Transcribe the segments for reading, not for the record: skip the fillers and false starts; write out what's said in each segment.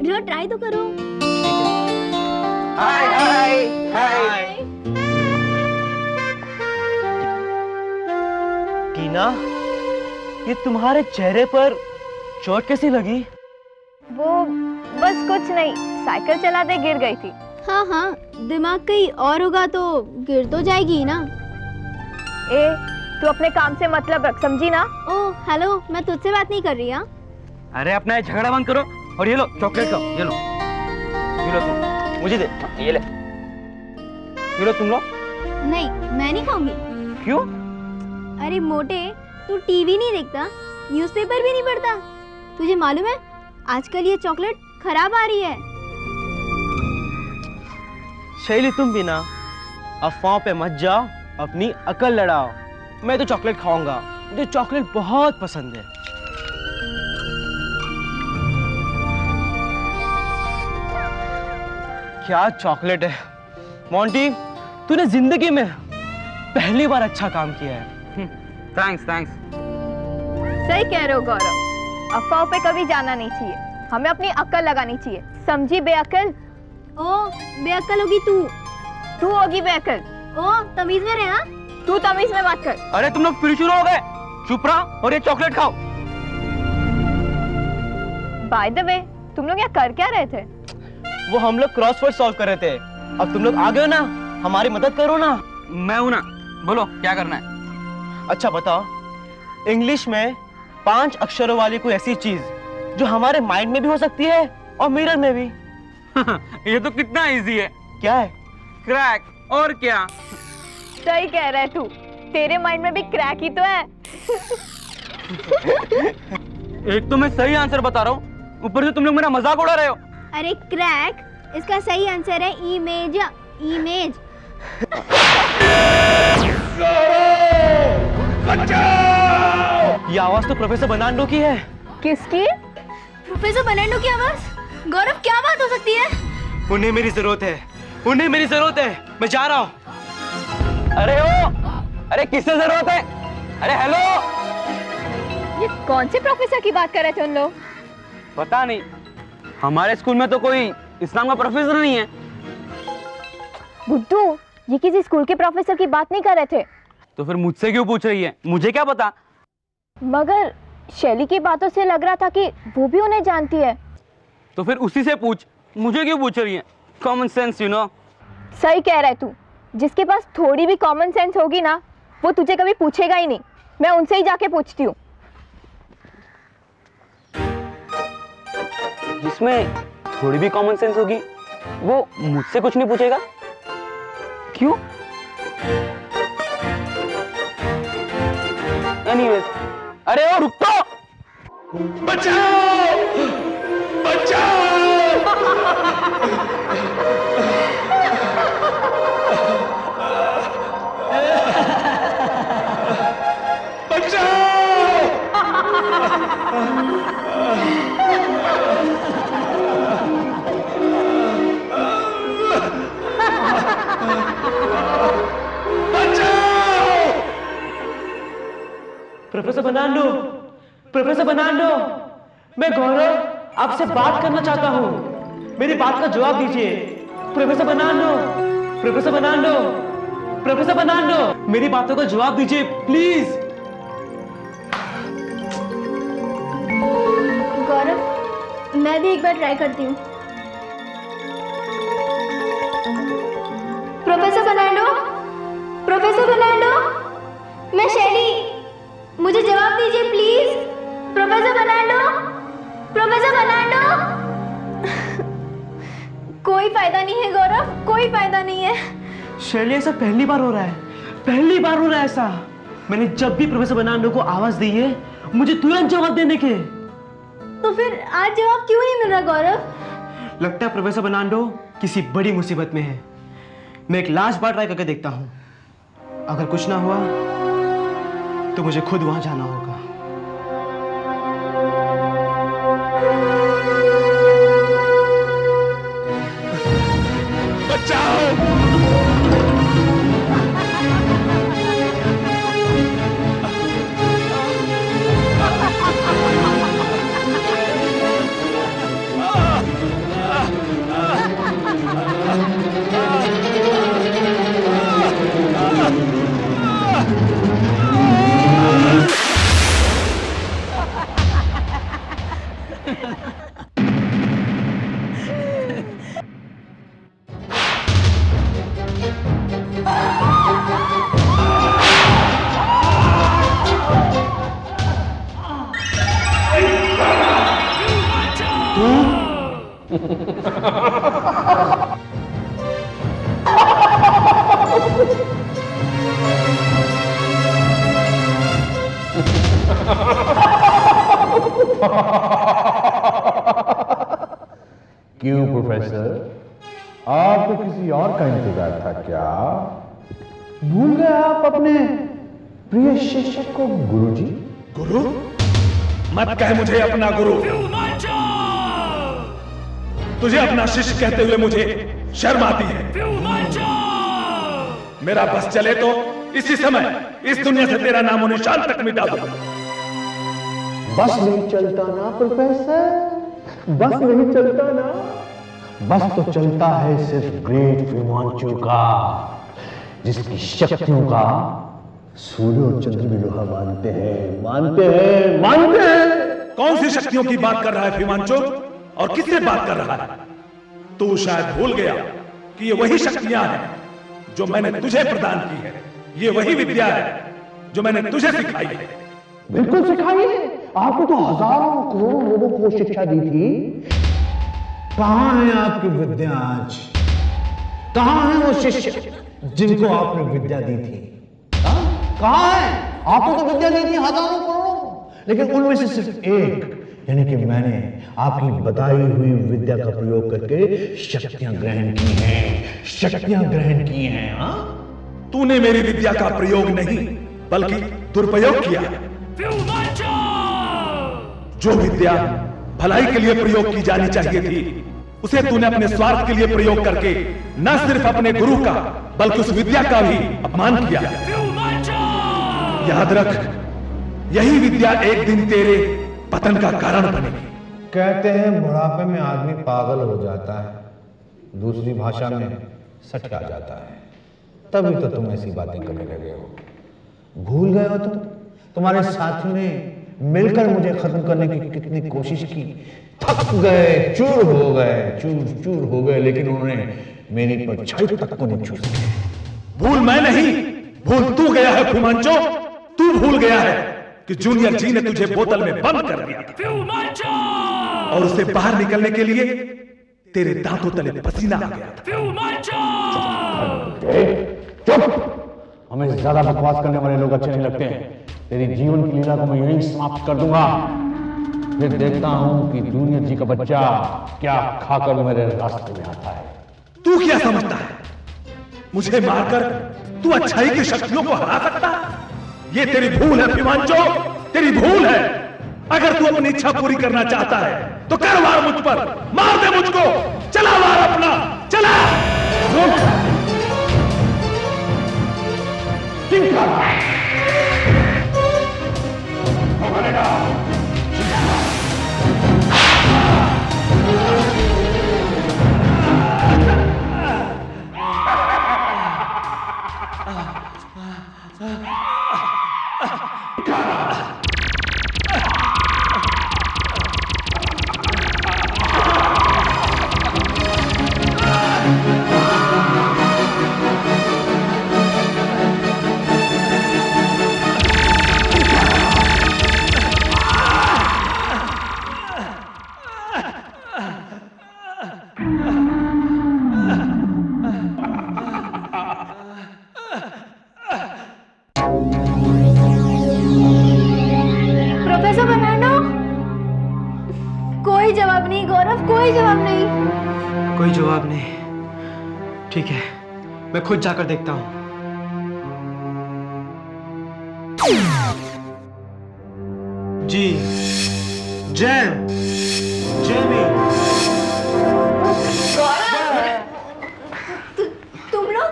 रियो try तो करो। हाय हाय हाय। टीना, ये तुम्हारे चेहरे पर चोट कैसी लगी? वो बस कुछ नहीं, साइकिल चलाते गिर गई थी। हाँ हाँ, दिमाग कहीं और होगा तो गिर तो जाएगी ही ना। ए, तू अपने काम से मतलब रख, समझी ना? ओह हेलो, मैं तुझसे बात नहीं कर रही। हाँ अरे अपना ये झगड़ा बंद करो और ये लो चॉकलेट खाओ। ये लो तुम, मुझे दे। ये ले, ये लो तुम लो। नहीं, मैं नहीं खाऊंगी। क्यों? अरे मोटे, तू टीवी नहीं देखता, न्यूज़पेपर भी नहीं पढ़ता। तुझे मालूम है आजकल ये चॉकलेट खराब आ रही है। शैली, तुम भी ना अफवाहों पे मत जाओ, अपनी अकल लड़ाओ। मैं तो चॉकलेट खाऊंगा, मुझे चॉकलेट बहुत पसंद है। क्या चॉकलेट है मोंटी, तूने जिंदगी में पहली बार अच्छा काम किया है। Thanks thanks. सही कह रहे हो गौरव, अफवाहों पे कभी जाना नहीं चाहिए, हमें अपनी अक्ल लगानी चाहिए, समझी बेअक्ल? ओ बेअक्ल होगी तू। तू होगी बेअक्ल। ओ तमीज में रहे। हाँ तू तमीज में बात कर। अरे तुम लोग फिर शुरू हो गए, चुप रहो और ये चॉकलेट खाओ। बाय द वे, तुम लोग यहाँ कर क्या रहे थे? वो हम लोग क्रॉसवर्ड सॉल्व कर रहे थे। अब तुम लोग आ गए हो ना, हमारी मदद करो ना। मैं हूं ना, बोलो क्या करना है? अच्छा बताओ, इंग्लिश में 5 अक्षरों वाली कोई ऐसी चीज जो हमारे माइंड में भी हो सकती है और मिरर में भी। ये तो कितना इजी है। क्या है? क्रैक। और क्या? सही कह रहा है तू, तेरे माइंड में भी क्रैक ही तो है। एक तो मैं सही आंसर बता रहा हूँ, ऊपर से तुम लोग मेरा मजाक उड़ा रहे हो। अरे क्रैक, इसका सही आंसर है इमेज। इमेज। ये आवाज तो प्रोफेसर बनांडो की है। किसकी? प्रोफेसर बनांडो की आवाज? गौरव, क्या बात हो सकती है? उन्हें मेरी जरूरत है, उन्हें मेरी जरूरत है। मैं जा रहा हूँ। अरे ओ, अरे किससे जरूरत है? अरे हेलो। ये कौन से प्रोफेसर की बात कर रहे थे उन लोग? पता नहीं, हमारे स्कूल में तो कोई इस्लाम का प्रोफेसर नहीं है। बुद्धू, ये किसी स्कूल के प्रोफेसर की बात नहीं कर रहे थे। तो फिर मुझसे क्यों पूछ रही है? मुझे क्या पता। मगर शैली की बातों से लग रहा था कि वो भी उन्हें जानती है। तो फिर उसी से पूछ, मुझे क्यों पूछ रही है? Common sense, you know. सही कह रहा है तू, जिसके पास थोड़ी भी कॉमन सेंस होगी ना, वो तुझे कभी पूछेगा ही नहीं। मैं उनसे ही जाके पूछती हूँ। जिसमें थोड़ी भी कॉमन सेंस होगी वो मुझसे कुछ नहीं पूछेगा? क्यों? एनीवेज, अरे ओ रुक तो। बचाओ! बचाओ! प्रोफेसर बनांडो, प्रोफेसर बनांडो, मैं गौरव आपसे बात करना चाहता हूँ। मेरी बात का जवाब दीजिए। Professor Banando, professor Banando, professor बनांडो, मेरी बातों का जवाब दीजिए प्लीज। गौरव, मैं भी एक बार ट्राई करती हूँ। प्रोफेसर बनांडो, प्रोफेसर बनांडो, मैं शैली, मुझे जवाब दीजिए please. Professor Banando, professor Banando. कोई फायदा नहीं है गौरव, कोई फायदा नहीं है। शैली, ऐसा पहली बार हो रहा है, पहली बार हो रहा है ऐसा। मैंने जब भी प्रोफेसर बनांडो को आवाज दी है, मुझे तुरंत जवाब देने के। तो फिर आज जवाब क्यों नहीं मिल रहा गौरव? लगता है प्रोफेसर बनांडो किसी बड़ी मुसीबत में है। मैं एक लास्ट बार ट्राई करके देखता हूं। अगर कुछ ना हुआ तो मुझे खुद वहां जाना होगा। बचाओ! क्यों प्रोफेसर, आपको किसी और का इंतजार था क्या? भूल गए आप अपने प्रिय शिष्य को गुरुजी? गुरु? मत कह मुझे अपना गुरु। तुझे अपना शिष्य कहते हुए मुझे शर्म आती है। मेरा बस चले तो इसी समय इस दुनिया से तेरा नामो निशान तक मिटा दूं। बस नहीं चलता ना प्रोफेसर, बस नहीं चलता ना। बस तो चलता है सिर्फ ग्रेट विमांचु का, जिसकी शक्तियों का सूर्य और चंद्र भी लोहा मानते हैं, मानते हैं, मानते हैं। कौन सी शक्तियों की बात कर रहा है विमांचु, और किससे बात कर रहा है? तू शायद भूल गया कि ये वही शक्तियां हैं जो मैंने तुझे प्रदान की है। ये वही विद्या है जो मैंने तुझे सिखाई है। बिल्कुल सिखाई है। आपको तो हजारों करोड़ों लोगों को शिक्षा दी थी। कहां है आपकी विद्या आज? कहां है वो शिष्य जिनको आपने विद्या दी थी? कहां है? आपको तो विद्या दी थी हजारों करोड़ों, लेकिन उनमें से सिर्फ एक, यानी कि मैंने आपकी बताई हुई विद्या का प्रयोग करके शक्तियां ग्रहण की हैं, शक्तियां ग्रहण की हैं। हाँ, तूने मेरी विद्या का प्रयोग नहीं बल्कि दुरुपयोग किया। जो विद्या भलाई के लिए प्रयोग की जानी चाहिए थी, उसे तूने अपने स्वार्थ के लिए प्रयोग करके न सिर्फ अपने गुरु का बल्कि उस विद्या का भी अपमान किया। याद रख, यही विद्या एक दिन तेरे पतन का कारण बनेगी। कहते हैं बुढ़ापे में आदमी पागल हो जाता है, दूसरी भाषा में सटका जाता है। तभी तो तुम ऐसी बातें करने लगे हो। भूल गए हो तुम? तुम्हारे साथियों ने मिलकर मुझे खत्म करने की कितनी कोशिश की, थक गए, चूर हो गए, चूर चूर हो गए, लेकिन उन्होंने मेरी परछाई तक को नहीं छू सके। भूल मैं नहीं, भूल तू गया है विमांचु। तू भूल गया है कि जूनियर जी ने तुझे बोतल में बंद कर दिया था, और उससे बाहर निकलने के लिए तेरे दांतों तले पसीना आ गया था। चुप! हमें ज्यादा बकवास करने वाले लोग अच्छे नहीं लगते हैं। तेरी जीवन की लीला को मैं यहीं समाप्त कर दूंगा। फिर देखता हूं कि जूनियर जी का बच्चा क्या खाकर मेरे रास्ते में आता है। तू क्या समझता है, मुझे मारकर तू अच्छाई की शक्तियों को हरा सकता है? ये तेरी भूल है विमांचु, तेरी भूल है। अगर तू अपनी इच्छा पूरी करना चाहता है तो कर वार मुझ पर, मार दे मुझको, चला वार अपना, चला। प्रोफेसर बनानो, कोई जवाब नहीं गौरव, कोई जवाब नहीं। कोई जवाब नहीं। ठीक है, मैं खुद जाकर देखता हूं। जी, जैम, जैमी। तुम लोग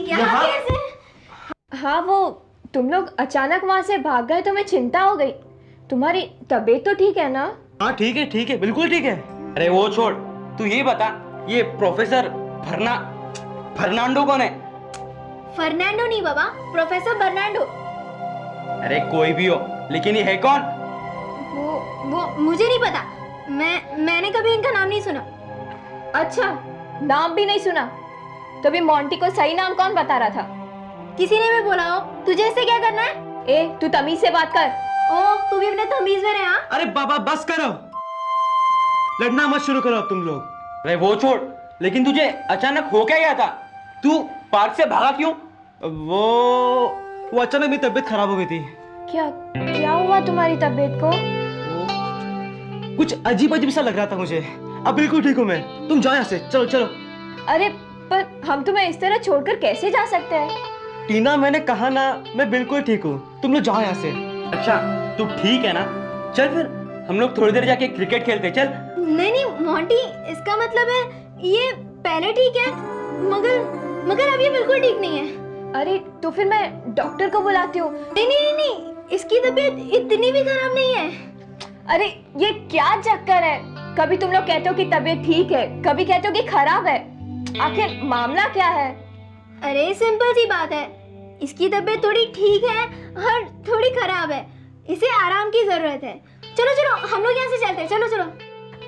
यहाँ कैसे? हाँ, वो तुम लोग अचानक वहां से भाग गए तो मैं चिंता हो गई। तुम्हारी तबीयत तो ठीक है ना? हाँ ठीक है, बिल्कुल ठीक है। अरे वो छोड़, तू ये बता, ये प्रोफेसर फर्नांडो कौन है? फर्नांडो नहीं बाबा, प्रोफेसर बर्नांडो। अरे कोई भी हो, लेकिन ये है कौन? वो मुझे नहीं पता, मैंने कभी इनका नाम नहीं सुना। अच्छा, नाम भी नहीं सुना? तो भी मोंटी को सही नाम कौन बता रहा था? किसी ने भी बोला हो। तुझे इससे क्या करना है? ए, तू तमीज से बात कर। ओ, तू भी अपने तमीज में रहे। हाँ, अरे बाबा बस करो, लड़ना मत शुरू करो अब तुम लोग। अरे वो छोड़, लेकिन तुझे अचानक हो क्या गया था? तू पार्क से भागा क्यों? वो अचानक मेरी तबीयत खराब हो गई थी। क्या हुआ तुम्हारी तबीयत को? कुछ अजीब अजीब सा लग रहा था मुझे। अब बिल्कुल ठीक हूँ मैं। तुम जाओ यहाँ से, चलो चलो। अरे पर हम तुम्हें इस तरह छोड़कर कैसे जा सकते हैं? टीना, मैंने कहा ना, मैं बिल्कुल ठीक हूँ। तुम लोग जाओ यहाँ से। अच्छा तू ठीक है ना? चल फिर हम लोग थोड़ी देर जाके क्रिकेट खेलते हैं, चल। नहीं मोंटी, इसका मतलब है ये पहले ठीक है, मगर अब ये बिल्कुल ठीक नहीं है। अरे तो फिर मैं डॉक्टर को बुलाती हूँ। नहीं, इसकी तबीयत इतनी भी खराब नहीं है। अरे ये क्या चक्कर है? कभी तुम लोग कहते हो कि तबीयत ठीक है, कभी कहते हो कि खराब है। आखिर मामला क्या है? अरे सिंपल सी बात है, इसकी तबीयत थोड़ी ठीक है और थोड़ी खराब है, इसे आराम की जरूरत है। चलो हम लोग यहाँ से चलते हैं, चलो।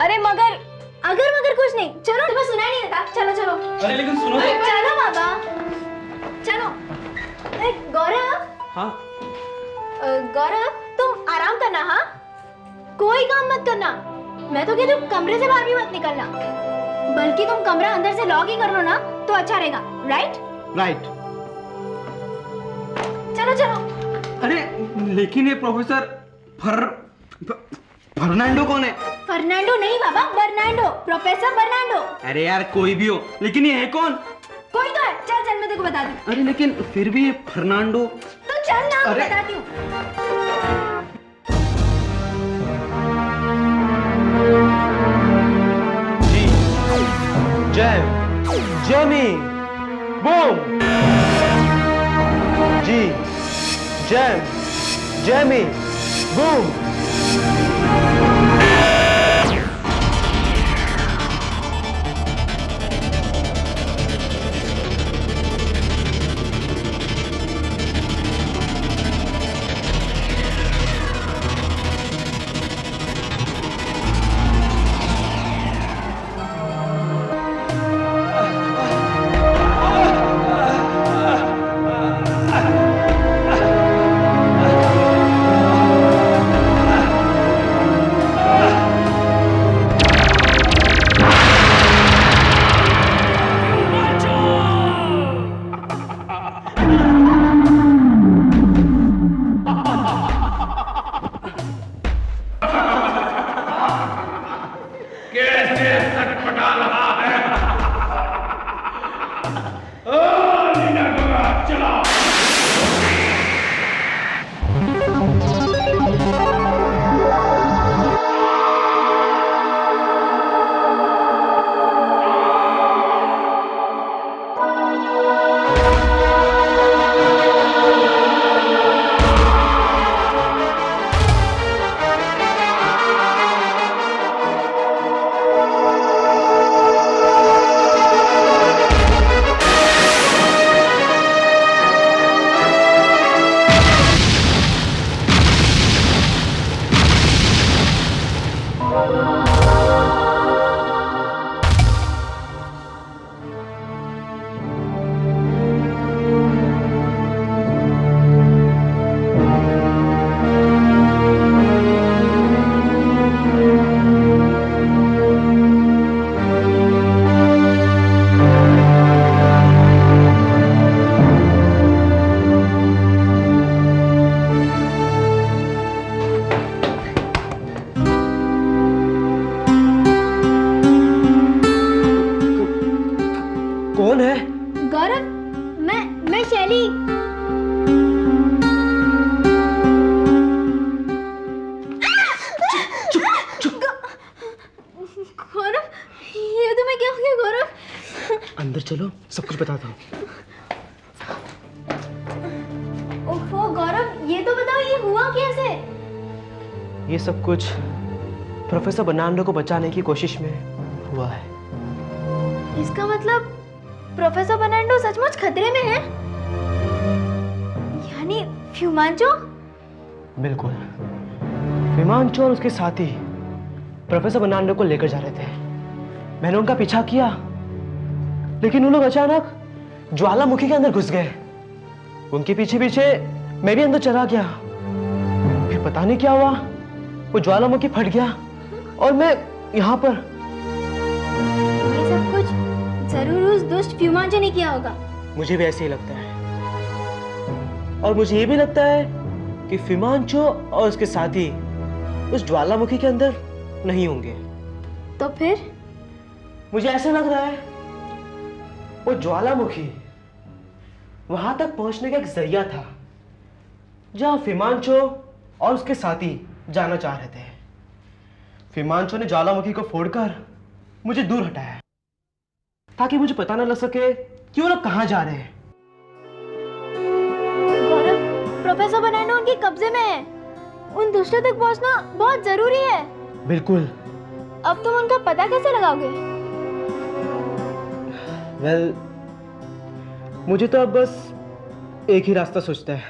अरे मगर कुछ नहीं, चलो। तुम्हें सुनाई नहीं देता? चलो। अरे लेकिन सुनो। चलो बाबा, चलो। गौरव। हाँ गौरव, तुम आराम करना। हाँ, कोई काम मत करना। मैं तो कहती हूँ कमरे से बाहर भी मत निकलना, बल्कि तुम कमरा अंदर से लॉक ही कर लो ना, तो अच्छा रहेगा। राइट। चलो। अरे लेकिन ये प्रोफेसर फर्नांडो कौन है? फर्नांडो नहीं बाबा, बर्नांडो, प्रोफेसर बर्नांडो। अरे यार कोई भी हो, लेकिन ये है कौन? कोई तो है। चल मैं तेरे को बता दूं। अरे लेकिन फिर भी ये फर्नांडो। तो चल ना, अरे बताती हूँ। जी, जेमी, बूम। जी, जेमी, बूम। कौन है? गौरव, मैं शैली। गौरव, ये तुम्हें क्या हो गया गौरव? अंदर चलो, सब कुछ बताता हूँ। ओहो गौरव, ये तो बताओ ये हुआ कैसे? ये सब कुछ प्रोफेसर बर्नांडो को बचाने की कोशिश में हुआ है। इसका मतलब प्रोफेसर बर्नांडो सचमुच खतरे में है? हिमांशु? बिल्कुल, हिमांशु और उसके साथी प्रोफेसर बर्नार्डो को लेकर जा रहे थे। मैंने उनका पीछा किया, लेकिन वो लोग अचानक ज्वालामुखी के अंदर घुस गए। उनके पीछे पीछे मैं भी अंदर चला गया। फिर पता नहीं क्या हुआ, वो ज्वालामुखी फट गया और मैं यहाँ पर। ये सब कुछ जरूर उस दुष्ट हिमांशु ने किया होगा। मुझे भी ऐसे ही लगता है, और मुझे ये भी लगता है कि हिमांशु और उसके साथी उस ज्वालामुखी के अंदर नहीं होंगे। तो फिर? मुझे ऐसा लग रहा है वो ज्वालामुखी वहां तक पहुंचने का एक जरिया था जहां हिमांशु और उसके साथी जाना चाह रहे थे। हिमांशु ने ज्वालामुखी को फोड़कर मुझे दूर हटाया ताकि मुझे पता न लग सके कि वो लोग कहां जा रहे हैं। गौरव, प्रोफेसर बर्नार्डो उनके कब्जे में है। उन दुष्टों तक पहुंचना बहुत जरूरी है। बिल्कुल। अब तुम उनका पता कैसे लगाओगे? वेल, मुझे तो अब बस एक ही रास्ता सोचता है।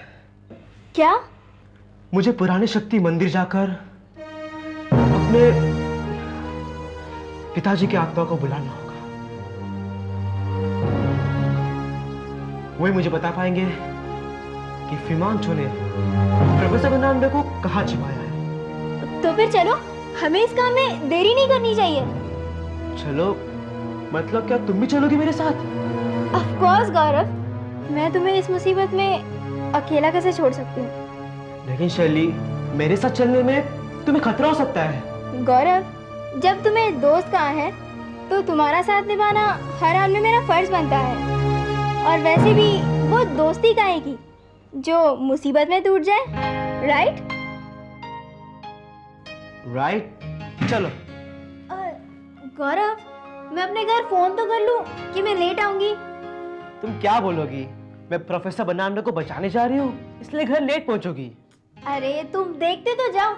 क्या? मुझे पुराने शक्ति मंदिर जाकर अपने पिताजी की आत्मा को बुलाना होगा। वही मुझे बता पाएंगे कि हिमांशु ने प्रोफेसर बर्नार्डो को कहाँ छिपाया है। तो फिर चलो, हमें इस काम में देरी नहीं करनी चाहिए। चलो, मतलब क्या तुम भी चलोगी मेरे साथ? ऑफ कोर्स गौरव, मैं तुम्हें इस मुसीबत में अकेला कैसे छोड़ सकती हूँ? लेकिन शैली, मेरे साथ चलने में तुम्हें खतरा हो सकता है। गौरव, जब तुम्हें दोस्त कहा है तो तुम्हारा साथ निभाना हर हाल में मेरा फर्ज बनता है। और वैसे भी वो दोस्ती काहे की जो मुसीबत में टूट जाए, राइट? राइट, चलो। गौरव, मैं अपने घर फोन तो कर लूं कि मैं लेट आऊंगी। तुम क्या बोलोगी? मैं प्रोफेसर बर्नार्डो को बचाने जा रही हूँ, इसलिए घर लेट पहुंचोगी। अरे तुम देखते तो जाओ।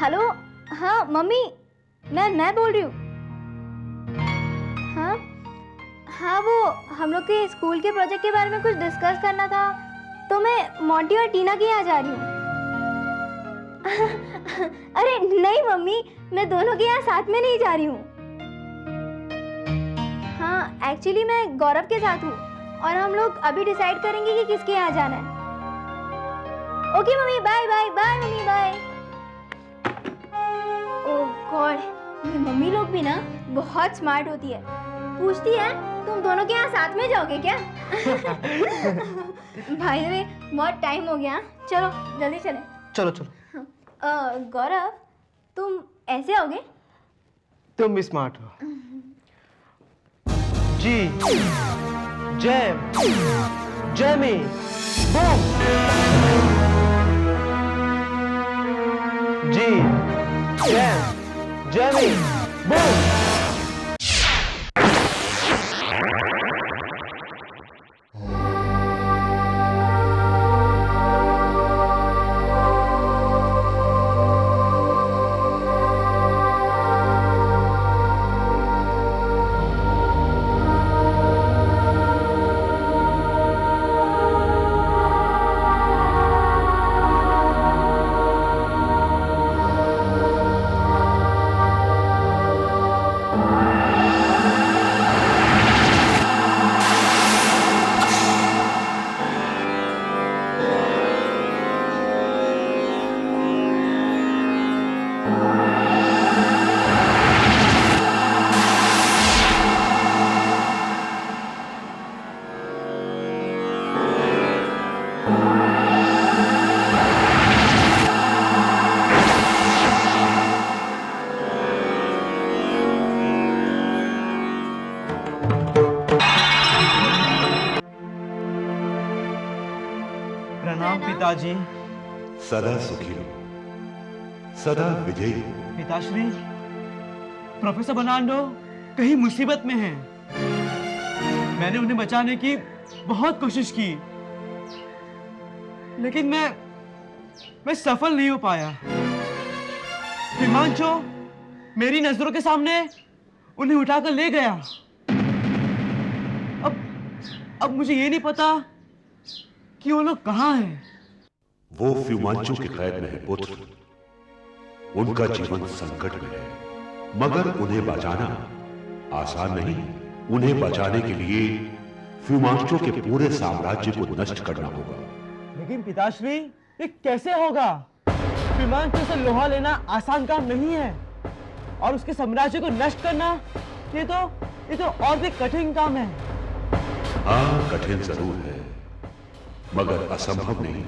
हेलो, हाँ मम्मी, मैं बोल रही हूँ। हाँ हाँ, वो हम लोग के स्कूल के प्रोजेक्ट के बारे में कुछ डिस्कस करना था, तो मैं मोंटी और टीना के यहाँ जा रही हूँ। अरे नहीं मम्मी, मैं दोनों के यहाँ साथ में नहीं जा रही हूँ। हाँ, एक्चुअली मैं गौरव के साथ हूँ और हम लोग अभी डिसाइड करेंगे कि किसके यहाँ जाना है। Okay mummy, bye bye bye mummy, bye. Oh God, ये मम्मी लोग भी ना बहुत स्मार्ट होती है। पूछती है तुम दोनों के यहाँ साथ में जाओगे क्या? भाई वे, बहुत टाइम हो गया, चलो जल्दी चले। चलो चलो। गौरव, तुम ऐसे आओगे? तुम भी स्मार्ट हो। जी, जय, जैमी, बूम। जी, जय, जैमी, बूम। प्रणाम पिताजी। सदा सुखी रहो, सदा विजयी हो। पिताश्री, प्रोफेसर बर्नार्डो कहीं मुसीबत में हैं। मैंने उन्हें बचाने की बहुत कोशिश की, लेकिन मैं सफल नहीं हो पाया। हिमांशु मेरी नजरों के सामने उन्हें उठाकर ले गया। अब मुझे ये नहीं पता कि वो लोग कहाँ हैं। वो फ्यूमांचो की कैद में है पुत्र। उनका जीवन संकट में है, मगर उन्हें बचाना आसान नहीं। उन्हें बचाने के लिए फ्यूमांचो के पूरे साम्राज्य को नष्ट करना होगा। लेकिन पिताश्री, ये कैसे होगा? हिमांशु से लोहा लेना आसान काम नहीं है, और उसके साम्राज्य को नष्ट करना ये तो और भी कठिन काम है। हाँ, कठिन जरूर है, मगर असंभव नहीं।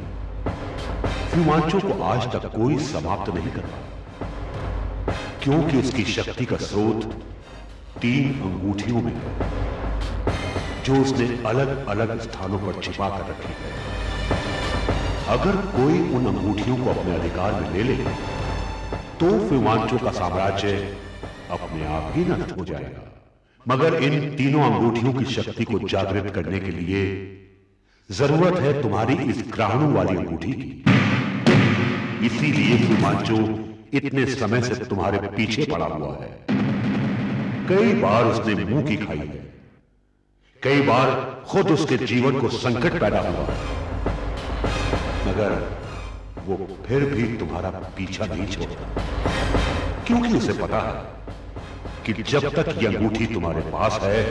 फ्यूमांचो को आज तक कोई समाप्त नहीं कर पाया, क्योंकि उसकी शक्ति का स्रोत 3 अंगूठियों में है, जो उसने अलग अलग स्थानों पर छिपा कर रखी है। अगर कोई उन अंगूठियों को अपने अधिकार में ले ले, तो फ्यूमांचो का साम्राज्य अपने आप ही नष्ट हो जाएगा। मगर इन तीनों अंगूठियों की शक्ति को जागृत करने के लिए जरूरत है तुम्हारी इस ग्रहणों वाली अंगूठी की। इसीलिए फ्यूमांचो इतने समय से तुम्हारे पीछे पड़ा हुआ है। कई बार उसने मुंह की खाई है, कई बार खुद उसके जीवन को संकट पैदा हुआ है, मगर वो फिर भी तुम्हारा पीछा नहीं छोड़ता, क्योंकि उसे पता है कि जब तक ये अंगूठी तुम्हारे पास है,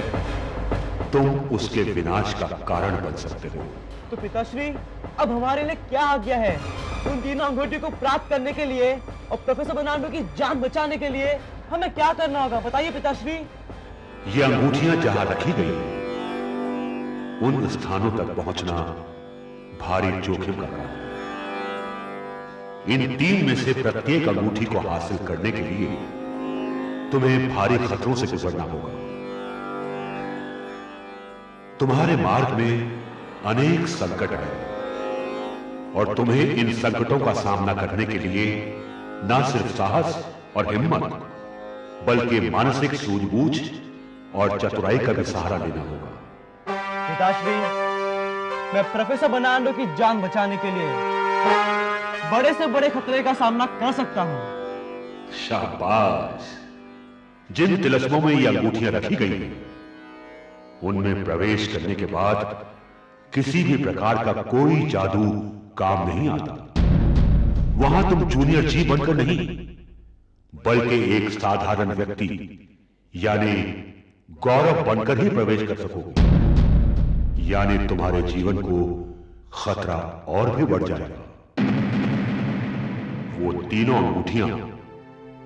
तुम उसके विनाश का कारण बन सकते हो। तो पिताश्री, अब हमारे लिए क्या आज्ञा है? उन तीनों अंगूठी को प्राप्त करने के लिए और प्रोफेसर बर्नार्डो की जान बचाने के लिए हमें क्या करना होगा? बताइए पिताश्री। ये अंगूठियां जहां रखी गई, उन स्थानों तक पहुंचना भारी जोखिम का काम है। इन 3 में से प्रत्येक अंगूठी को हासिल करने के लिए तुम्हें भारी खतरों से गुजरना होगा। तुम्हारे मार्ग में अनेक संकट आए, और तुम्हें इन संकटों का सामना करने के लिए न सिर्फ साहस और हिम्मत, बल्कि मानसिक सूझबूझ और चतुराई का भी सहारा लेना होगा। पिताश्री, मैं प्रोफेसर बर्नार्डो की जान बचाने के लिए बड़े से बड़े खतरे का सामना कर सकता हूं। शाबाश। जिन तिलस्मों में ये अंगूठियां रखी गई हैं, उनमें प्रवेश करने के बाद किसी भी प्रकार का कोई जादू काम नहीं आता। वहां तुम जूनियर जी बनकर नहीं, बल्कि एक साधारण व्यक्ति यानी गौरव बनकर ही प्रवेश कर सकोगे। यानी तुम्हारे जीवन को खतरा और भी बढ़ जाएगा। वो तीनों अंगूठियां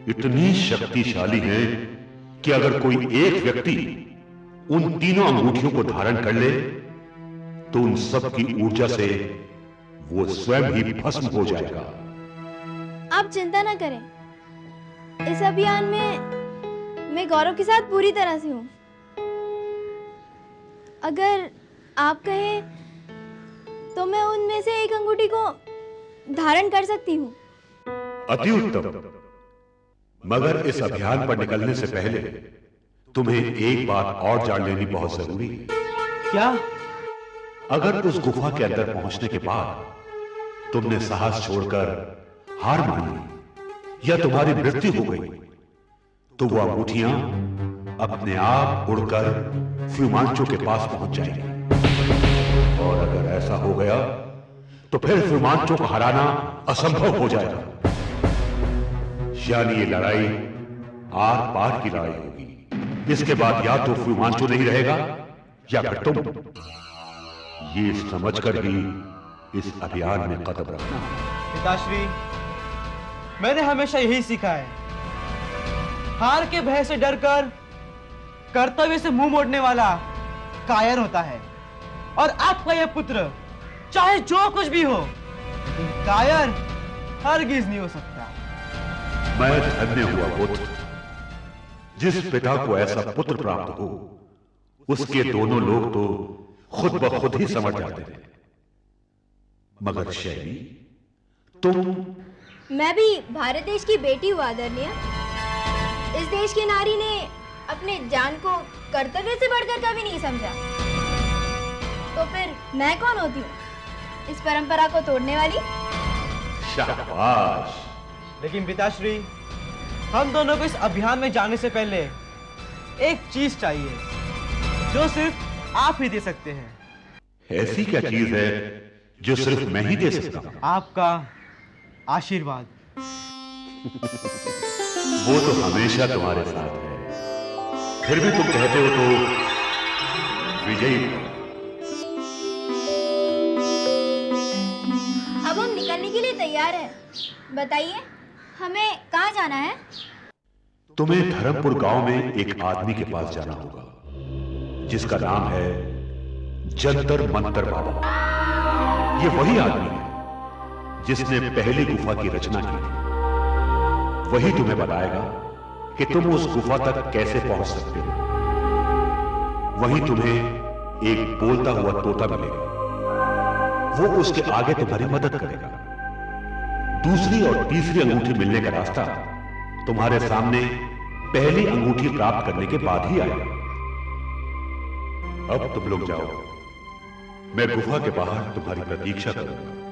इतनी शक्तिशाली हैं कि अगर कोई एक व्यक्ति उन तीनों अंगूठियों को धारण कर ले, तो उन सब की ऊर्जा से वो स्वयं ही भस्म हो जाएगा। आप चिंता ना करें, इस अभियान में मैं गौरव के साथ पूरी तरह से हूं। अगर आप कहें तो मैं उनमें से एक अंगूठी को धारण कर सकती हूं। अति उत्तम। मगर इस अभियान पर निकलने से पहले तुम्हें एक बात और जान लेनी बहुत जरूरी है। क्या? अगर उस गुफा के अंदर पहुंचने के बाद तुमने साहस छोड़कर हार मान ली या तुम्हारी मृत्यु हो गई, तो वो अंगूठियां अपने आप उड़कर फ्यूमांचो के पास पहुंच जाएगी। और अगर ऐसा हो गया, तो फिर फ्यूमांचो को हराना असंभव हो जाएगा। यानी ये लड़ाई आर पार की लड़ाई होगी। इसके बाद या तो फ्यूमांचो नहीं रहेगा या फिर तुम। ये समझकर ही इस अभियान में कदम रखना। पिताश्री, मैंने हमेशा यही सीखा है, हार के भय से डरकर कर्तव्य से मुंह मोड़ने वाला कायर होता है। और आपका यह पुत्र चाहे जो कुछ भी हो, लेकिन कायर हरगिज नहीं हो सकता। मैं धन्य हुआ पुत्र, जिस पिता को ऐसा पुत्र प्राप्त हो। उसके दोनों लोग तो खुद ब खुद ही समझ जाते हैं। मगर शैली, तुम? मैं भी भारत देश की बेटी हूँ आदरणीय। इस देश की नारी ने अपने जान को कर्तव्य से बढ़कर कभी नहीं समझा, तो फिर मैं कौन होती हूँ इस परंपरा को तोड़ने वाली? शाबाश। लेकिन पिताश्री, हम दोनों को इस अभियान में जाने से पहले एक चीज चाहिए जो सिर्फ आप ही दे सकते हैं। ऐसी क्या चीज है जो सिर्फ मैं ही दे सकता हूं? आपका आशीर्वाद। वो तो हमेशा तुम्हारे साथ है, फिर भी तुम कहते हो तो विजयी। अब हम निकलने के लिए तैयार हैं। बताइए हमें कहाँ जाना है? तुम्हें धर्मपुर गांव में एक आदमी के पास जाना होगा जिसका नाम है जंतर मंतर बाबा। ये वही आदमी है जिसने पहली गुफा की रचना की थी। वही तुम्हें बताएगा कि तुम उस गुफा तक कैसे पहुंच सकते हो। वहीं तुम्हें एक बोलता हुआ तोता मिलेगा, वो उसके आगे तुम्हारी मदद करेगा। दूसरी और तीसरी अंगूठी मिलने का रास्ता तुम्हारे सामने पहली अंगूठी प्राप्त करने के बाद ही आएगा। अब तुम लोग जाओ, मैं गुफा के बाहर तुम्हारी प्रतीक्षा करूंगा।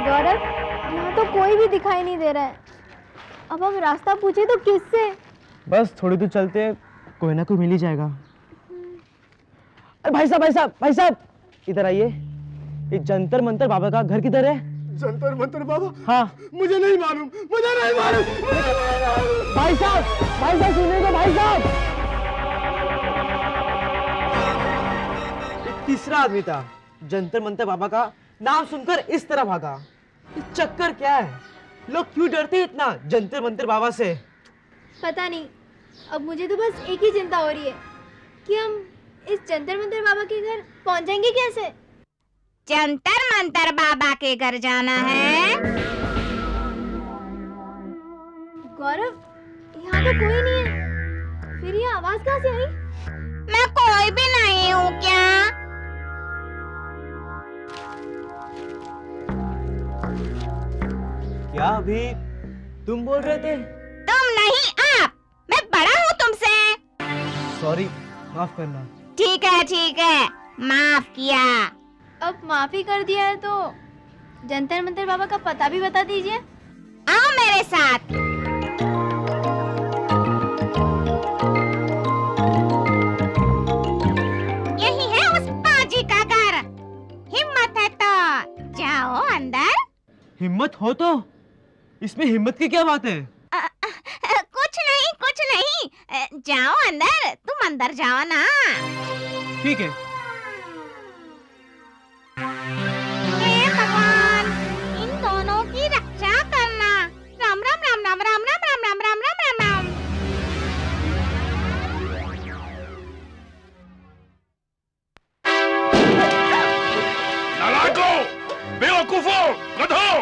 गौरव, यहाँ तो कोई भी दिखाई नहीं दे रहा है। अब हम रास्ता पूछे तो किससे? बस थोड़ी दूर चलते कोई ना कोई मिल ही जाएगा। अरे भाई साहब इधर आइए। ये जंतर मंतर बाबा का घर किधर है? जंतर मंतर बाबा? हाँ। मुझे नहीं मालूम। भाई साहब सुनिए तो भाई साहब। तीसरा आदमी था जंतर मंतर बाबा का नाम सुनकर इस तरह भागा। ये चक्कर क्या है? लोग क्यों डरते हैं इतना जंतर मंतर बाबा से? पता नहीं। अब मुझे तो बस एक ही चिंता हो रही है कि हम इस जंतर मंतर बाबा के घर पहुंच जाएंगे कैसे? जंतर मंतर बाबा के घर जाना है? गौरव, यहाँ तो कोई नहीं है। फिर ये आवाज कहाँ से आई? मैं कोई भी नहीं हूँ क्या? क्या अभी तुम बोल रहे थे? तुम नहीं, आप। मैं बड़ा हूँ तुमसे। सॉरी, माफ करना। ठीक है, माफ किया। अब माफी कर दिया है तो जंतर मंतर बाबा का पता भी बता दीजिए। आओ मेरे साथ। यही है उस पाजी का घर। हिम्मत है तो जाओ अंदर। हिम्मत हो तो? इसमें हिम्मत की क्या बात है? कुछ नहीं। जाओ अंदर, तुम अंदर जाओ ना। ठीक है। हे भगवान, इन दोनों की रक्षा करना। राम राम राम राम राम राम राम राम राम राम राम राम। नालायकों, बेवकूफों, गधों,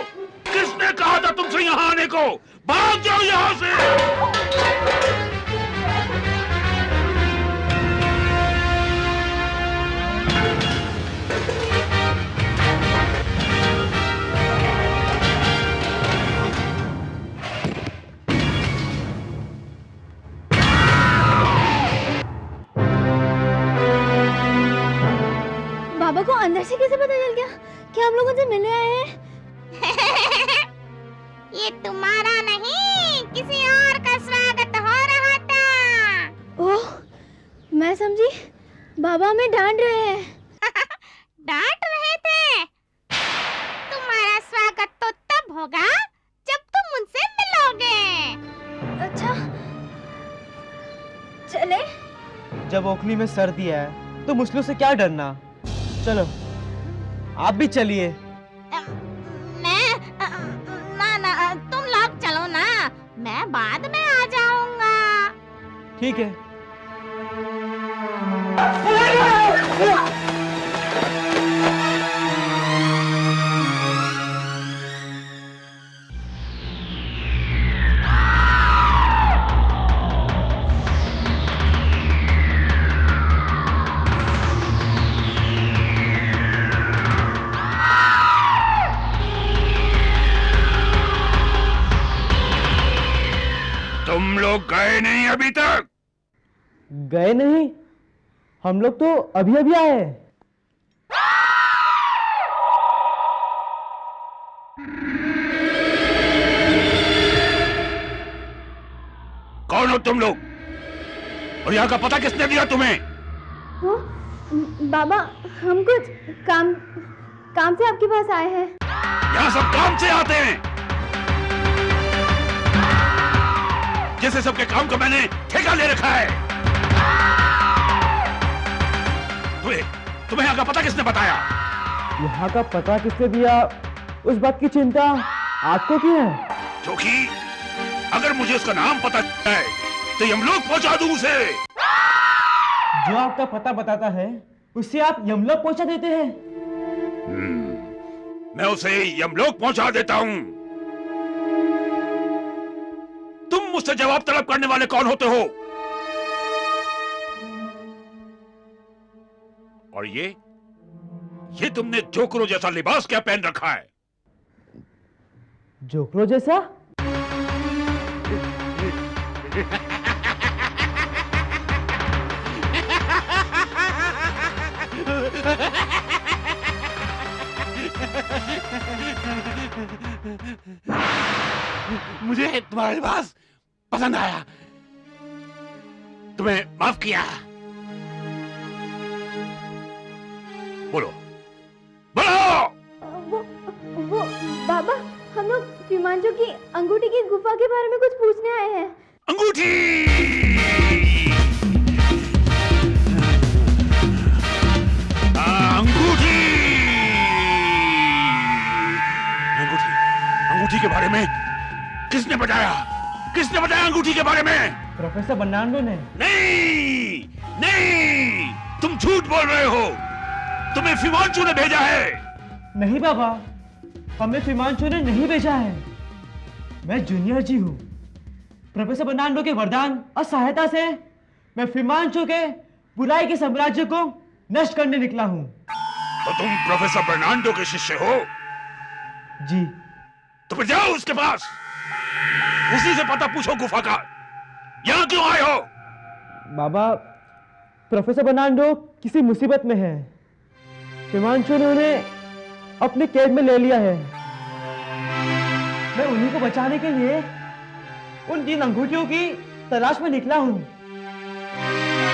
किसने कहा था तुमसे यहाँ आने को? भाग जाओ यहाँ से। बाबा को अंदर से कैसे पता चल गया कि हम लोग उनसे मिलने आए हैं? ये तुम्हारा नहीं, किसी और का स्वागत हो रहा था। ओह, मैं समझी बाबा हमें डांट रहे हैं। डांट रहे थे? तुम्हारा स्वागत तो तब होगा जब तुम उनसे मिलोगे। अच्छा, चले? जब ओखली में सर्दी है तो मुश्किलों से क्या डरना। चलो आप भी चलिए। ना, तुम लोग चलो ना, मैं बाद में आ जाऊंगा। ठीक है। लोग गए नहीं अभी तक? गए नहीं? हम लोग तो अभी अभी आए हैं। कौन हो तुम लोग? और यहाँ का पता किसने दिया तुम्हें? वो बाबा, हम कुछ काम से आपके पास आए हैं। यहाँ सब काम से आते हैं। जैसे सबके काम का मैंने ठेका ले रखा है। तुम्हें यहाँ का पता किसने बताया? यहाँ का पता किसने दिया, उस बात की चिंता आपको क्यों है? क्योंकि अगर मुझे उसका नाम पता है तो यमलोक पहुंचा दूं उसे। जो आपका पता बताता है उससे आप यमलोक पहुंचा देते हैं। मैं उसे यमलोक पहुंचा देता हूं। तुम मुझसे जवाब तलब करने वाले कौन होते हो? और ये तुमने जोकरो जैसा लिबास क्या पहन रखा है? जोकरो जैसा? मुझे तुम्हारा लिबास पसंद आया। तुम्हें माफ किया। बोलो बोलो। वो बाबा, हम लोग हिमांशु की अंगूठी की गुफा के बारे में कुछ पूछने आए हैं। अंगूठी। अंगूठी अंगूठी अंगूठी के बारे में किसने बताया? किसने बताया अंगूठी के बारे में? प्रोफेसर बर्नार्डो ने। नहीं नहीं, तुम झूठ बोल रहे हो। तुम्हें फिमांचू ने भेजा है। नहीं बाबा, हमें फिमांचू ने नहीं भेजा है। मैं जूनियर जी हूँ। प्रोफेसर बर्नार्डो के वरदान और सहायता से मैं फिमांचू के बुराई के साम्राज्य को नष्ट करने निकला हूँ। तो तुम प्रोफेसर बर्नार्डो के शिष्य हो? जी। तो फिर जाओ उसके पास, उसी से पता पूछो गुफा का। यहाँ क्यों आए हो? बाबा, प्रोफेसर बर्नार्डो किसी मुसीबत में है। फिमांचू ने उन्हें अपने कैद में ले लिया है। मैं उन्हीं को बचाने के लिए उन 3 अंगूठियों की तलाश में निकला हूँ।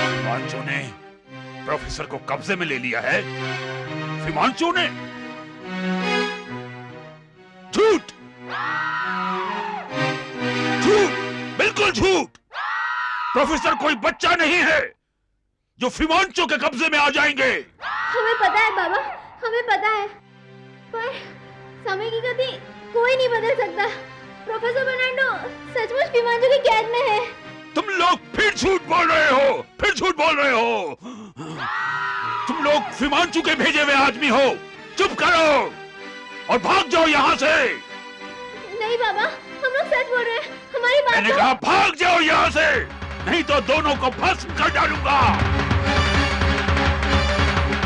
फिमांचू ने प्रोफेसर को कब्जे में ले लिया है? फिमांचू ने? झूठ झूठ, बिल्कुल झूठ। प्रोफेसर कोई बच्चा नहीं है जो फिमांचू के कब्जे में आ जाएंगे। हमें पता है बाबा, हमें पता है, पर समय की गति कोई नहीं बदल सकता। प्रोफेसर बर्नार्डो सचमुच फिमांचू की कैद में है। तुम लोग फिर झूठ बोल रहे हो, फिर झूठ बोल रहे हो। तुम लोग फिमांचू के भेजे हुए आदमी हो। चुप करो और भाग जाओ यहाँ से। नहीं बाबा, हम लोग सच बोल रहे हैं, हमारी बात मैंने कहा भाग जाओ यहाँ से, नहीं तो दोनों को भस्म कर डालूंगा।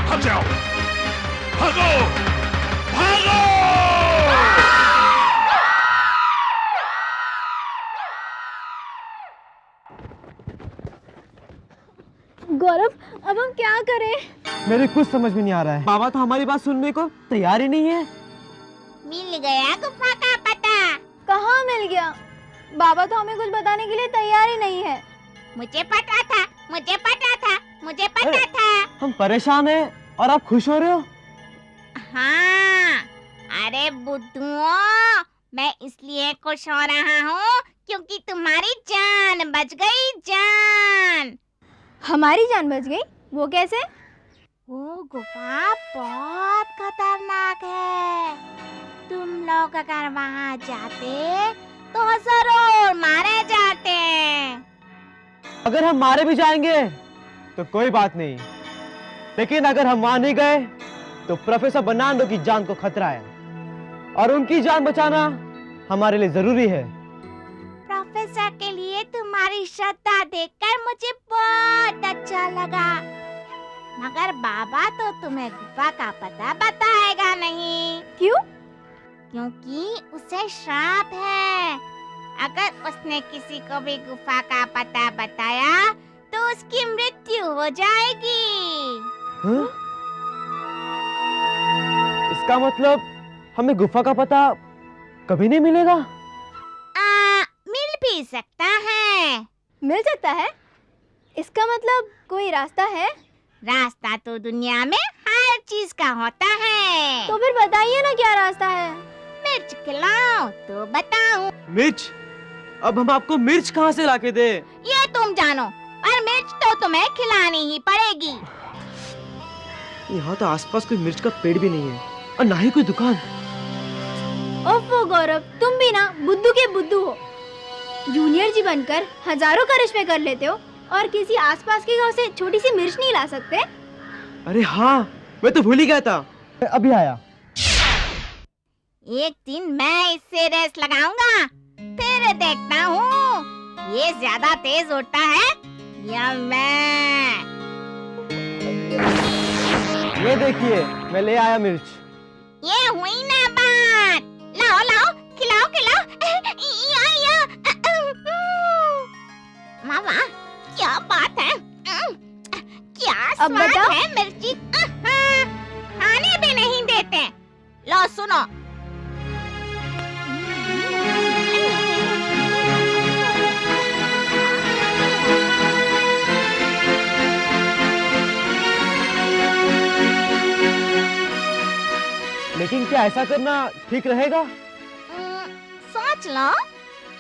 भाग जाओ, भागो भागो। गौरव, अब हम क्या करें? मेरे कुछ समझ में नहीं आ रहा है। बाबा तो हमारी बात सुनने को तैयार ही नहीं है। मिल गया गुफा का पता? कहाँ मिल गया? बाबा तो हमें कुछ बताने के लिए तैयार ही नहीं है। मुझे पता था, मुझे पता था, मुझे पता था। हम परेशान हैं और आप खुश हो रहे हो? हाँ, अरे बुद्धुओं, मैं इसलिए खुश हो रहा हूँ क्योंकि तुम्हारी जान बच गई। जान? हमारी जान बच गई? वो कैसे? वो गुफा बहुत खतरनाक है। तुम लोग अगर वहाँ जाते तो जरूर मारे जाते। अगर हम मारे भी जाएंगे तो कोई बात नहीं, लेकिन अगर हम वहां नहीं गए तो प्रोफेसर बर्नार्डो की जान को खतरा है और उनकी जान बचाना हमारे लिए जरूरी है। प्रोफेसर के लिए तुम्हारी श्रद्धा देखकर मुझे बहुत अच्छा लगा, मगर बाबा तो तुम्हें गुफा का पता बताएगा नहीं। क्यों? क्योंकि उसे श्राप है। अगर उसने उसने किसी को भी गुफा का पता बताया तो उसकी मृत्यु हो जाएगी। हाँ? इसका मतलब हमें गुफा का पता कभी नहीं मिलेगा? मिल भी सकता है। मिल सकता है? इसका मतलब कोई रास्ता है? रास्ता तो दुनिया में हर चीज का होता है। तो फिर बताइए ना क्या रास्ता है। मिर्च खिलाओ तो बताऊं। मिर्च? अब हम आपको मिर्च कहाँ से लाके दे? ये तुम जानो, और मिर्च तो तुम्हें खिलानी ही पड़ेगी। यहाँ तो आसपास कोई मिर्च का पेड़ भी नहीं है और ना ही कोई दुकान। ओफो गौरव, तुम भी ना बुद्धू के बुद्धू हो। जूनियर जी बनकर हजारों करिश्मे कर लेते हो और किसी आसपास के गांव से छोटी सी मिर्च नहीं ला सकते। अरे हाँ, मैं तो भूल ही गया था, अभी आया। एक दिन मैं इससे रेस लगाऊंगा, फिर देखता हूँ ये ज्यादा तेज उड़ता है या मैं। ये देखिए, मैं ले आया मिर्च। ये हुई ना बात। लाओ लाओ, खिलाओ खिलाओ। मामा, क्या बात है? क्या अब स्वाद बताओ। है मिर्ची। खाने भी नहीं देते। लो सुनो। लेकिन क्या ऐसा करना ठीक रहेगा? सोच लो,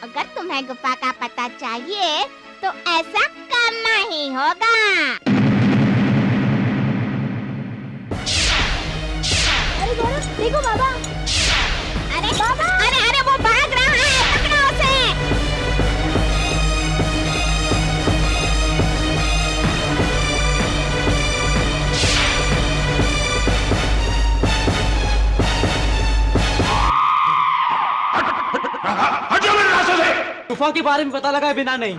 अगर तुम्हें गुफा का पता चाहिए तो ऐसा करना ही होगा। अरे गौरव, देखो बाबा। अरे बाबा, अरे वो भाग रहा है, पकड़ो उसे। हट जाओ मेरे रास्ते से। गुफा के बारे में पता लगाए बिना नहीं।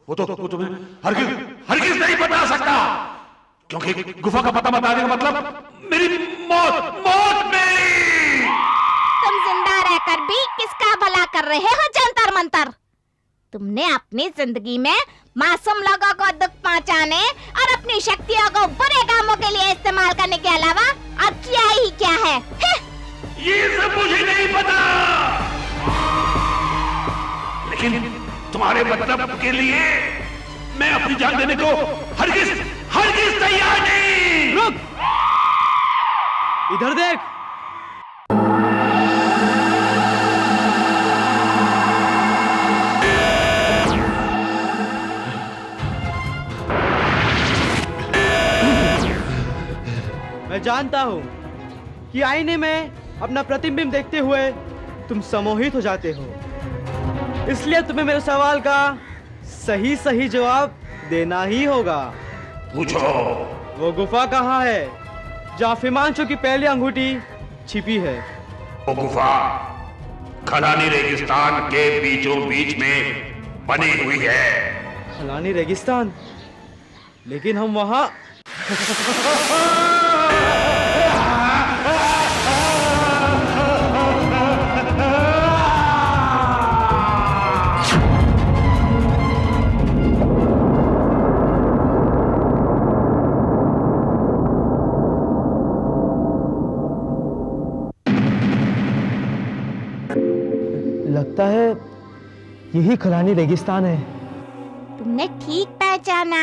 वो तुम्हें हरगिज नहीं बता सकता, क्योंकि गुफा का पता बताने का मतलब मेरी मौत मेरी। तुम जिंदा रहकर भी किसका भला कर रहे हो जंतर मंतर? तुमने अपनी जिंदगी में मासूम लोगों को दुख पहुंचाने और अपनी शक्तियों को बुरे कामों के लिए इस्तेमाल करने के अलावा अब किया ही क्या है? ये सब मुझे नहीं पता, लेकिन तुम्हारे मतलब के लिए मैं अपनी जान देने को हरगिज तैयार नहीं। रुक! इधर देख। मैं जानता हूँ कि आईने में अपना प्रतिबिंब देखते हुए तुम सम्मोहित हो जाते हो, इसलिए तुम्हें मेरे सवाल का सही सही जवाब देना ही होगा। पूछो। वो गुफा कहाँ है जहाँ हिमांशु की पहली अंगूठी छिपी है? वो गुफा खलानी रेगिस्तान के बीचों बीच में बनी हुई है। खलानी रेगिस्तान? लेकिन हम वहाँ लगता है यही खलानी रेगिस्तान है। तुमने ठीक पहचाना,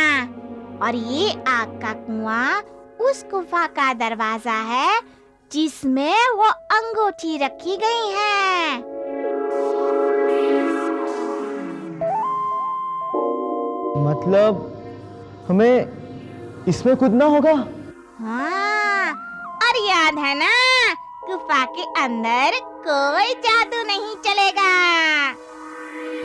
और ये आग का कुआं उस गुफा का दरवाजा है जिसमें वो अंगूठी रखी गई है। मतलब हमें इसमें कूदना होगा? हाँ, और याद है ना, गुफा के अंदर कोई जादू नहीं चलेगा।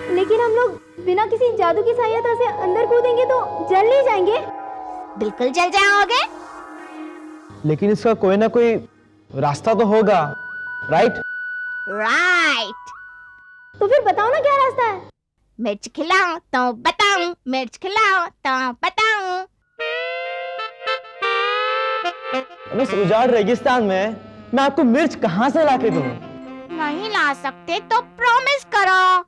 लेकिन हम लोग बिना किसी जादू की सहायता से अंदर कूदेंगे तो जल नहीं जाएंगे? बिल्कुल जल जाओगे। लेकिन इसका कोई ना कोई रास्ता तो होगा, राइट? राइट। तो फिर बताओ ना क्या रास्ता है। मिर्च खिलाओ तो बताऊं, मिर्च खिलाओ तो बताऊं। इस उजाड़ रेगिस्तान में मैं आपको मिर्च कहाँ से लाके दूं? नहीं ला सकते तो प्रॉमिस करो।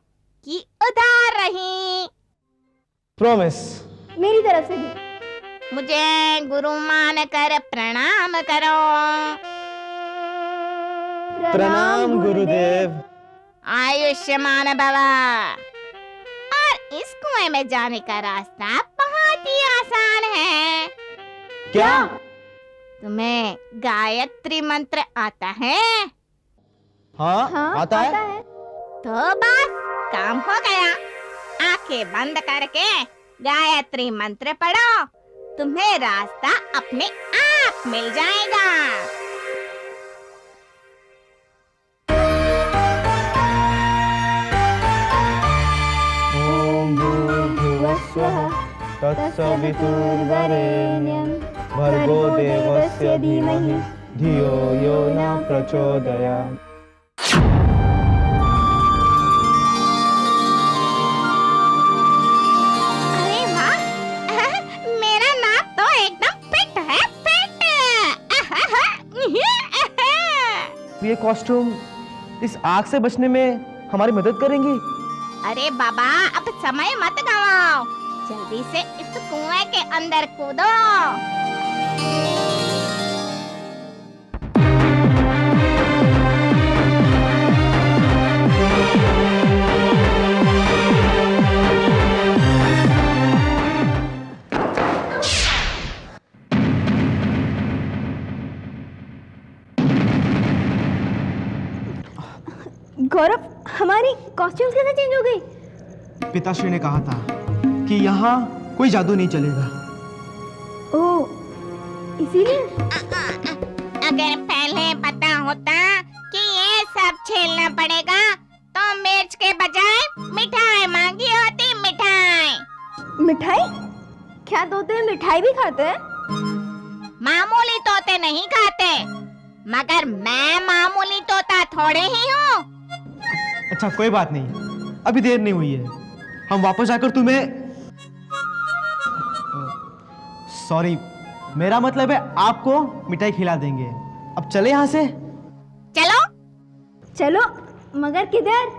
कि उधार रही। प्रॉमिस। मेरी तरफ से भी। मुझे गुरु मान कर प्रणाम करो। प्रणाम गुरुदेव। आयुष्मान भव। और इस कुएं में जाने का रास्ता बहुत ही आसान है। क्या? तुम्हें गायत्री मंत्र आता है? हाँ, आता है। तो बस काम हो गया। आंखें बंद करके गायत्री मंत्र पढ़ो, तुम्हें रास्ता अपने आप मिल जाएगा। ओम भूर्भुवस्सुः तत्सवितुर्वरेण्यं भर्गो देवस्य धीमहि धियो यो न प्रचोदयात्। अरे वाह, मेरा नाक तो एकदम फिट है, फिट। ये कॉस्ट्यूम इस आग से बचने में हमारी मदद करेंगी? अरे बाबा, अब समय मत गवाओ, जल्दी से इस कुएं के अंदर कूदो। गौरव, हमारी कॉस्ट्यूम्स कैसे चेंज हो गई? पिताश्री ने कहा था कि यहाँ कोई जादू नहीं चलेगा। ओह, इसीलिए? अगर पहले पता होता कि ये सब झेलना पड़ेगा तो मिर्च के बजाय मिठाई मांगी होती। मिठाई। मिठाई? क्या तोते मिठाई भी खाते हैं? मामूली तोते नहीं खाते, मगर मैं मामूली तोता थोड़े ही हूँ। अच्छा, कोई बात नहीं, अभी देर नहीं हुई है। हम वापस आकर तुम्हें सॉरी, मेरा मतलब है आपको मिठाई खिला देंगे। अब चले यहाँ से। चलो। चलो, मगर किधर?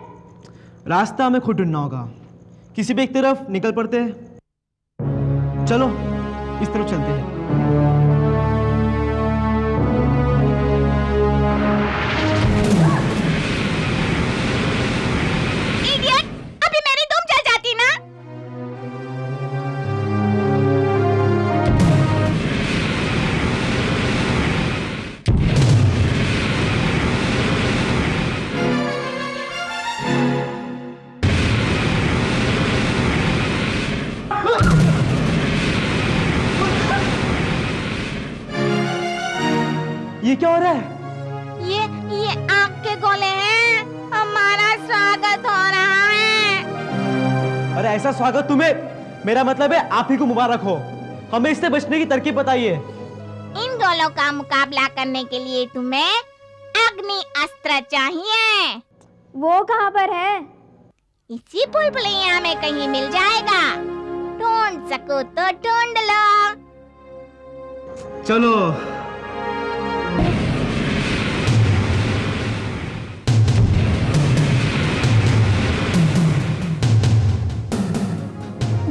रास्ता हमें खुद ढूंढना होगा। किसी भी एक तरफ निकल पड़ते हैं। चलो, इस तरफ चलते हैं। इडियट, अभी मेरी दुम जल जाती ना। ये क्या हो रहा है? ये आग के गोले हैं। हमारा स्वागत हो रहा है। अरे ऐसा स्वागत तुम्हें, मेरा मतलब है आप ही को मुबारक हो। हमें इससे बचने की तरकीब बताइए। इन गोलों का मुकाबला करने के लिए तुम्हें अग्नि अस्त्र चाहिए। वो कहाँ पर है? इसी बुलबुलिया में कहीं मिल जाएगा। ढूंढ सको तो ढूंढ लो। चलो।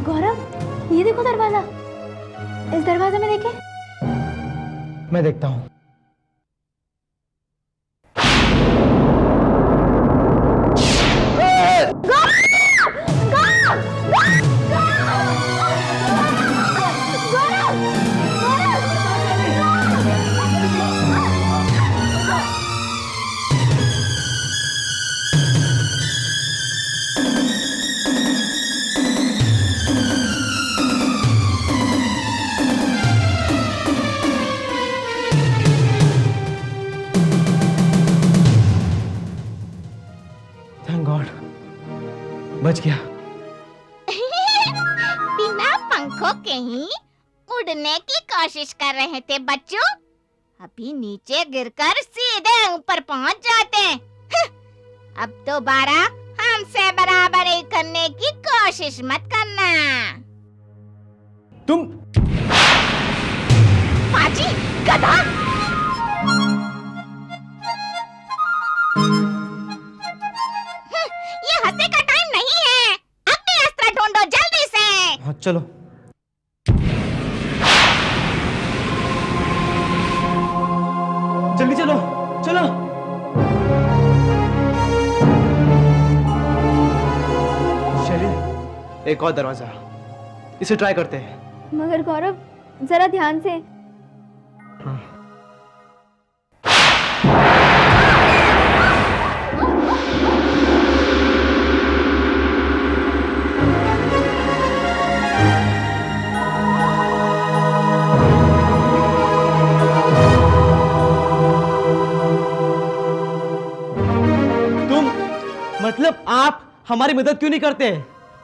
गौरव, ये देखो दरवाजा। इस दरवाजे में देखें। मैं देखता हूँ। थैंक गॉड, बच गया। बिना पंखों के ही उड़ने की कोशिश कर रहे थे बच्चों। अभी नीचे गिरकर सीधे ऊपर पहुंच जाते। अब दोबारा हमसे बराबरी करने की कोशिश मत करना। तुम पाजी, गधा। ये हंसने का टाइम नहीं चलो। जल्दी चलो, चलो। शैली, एक और दरवाजा, इसे ट्राई करते हैं। मगर गौरव जरा ध्यान से। मतलब आप हमारी मदद क्यों नहीं करते?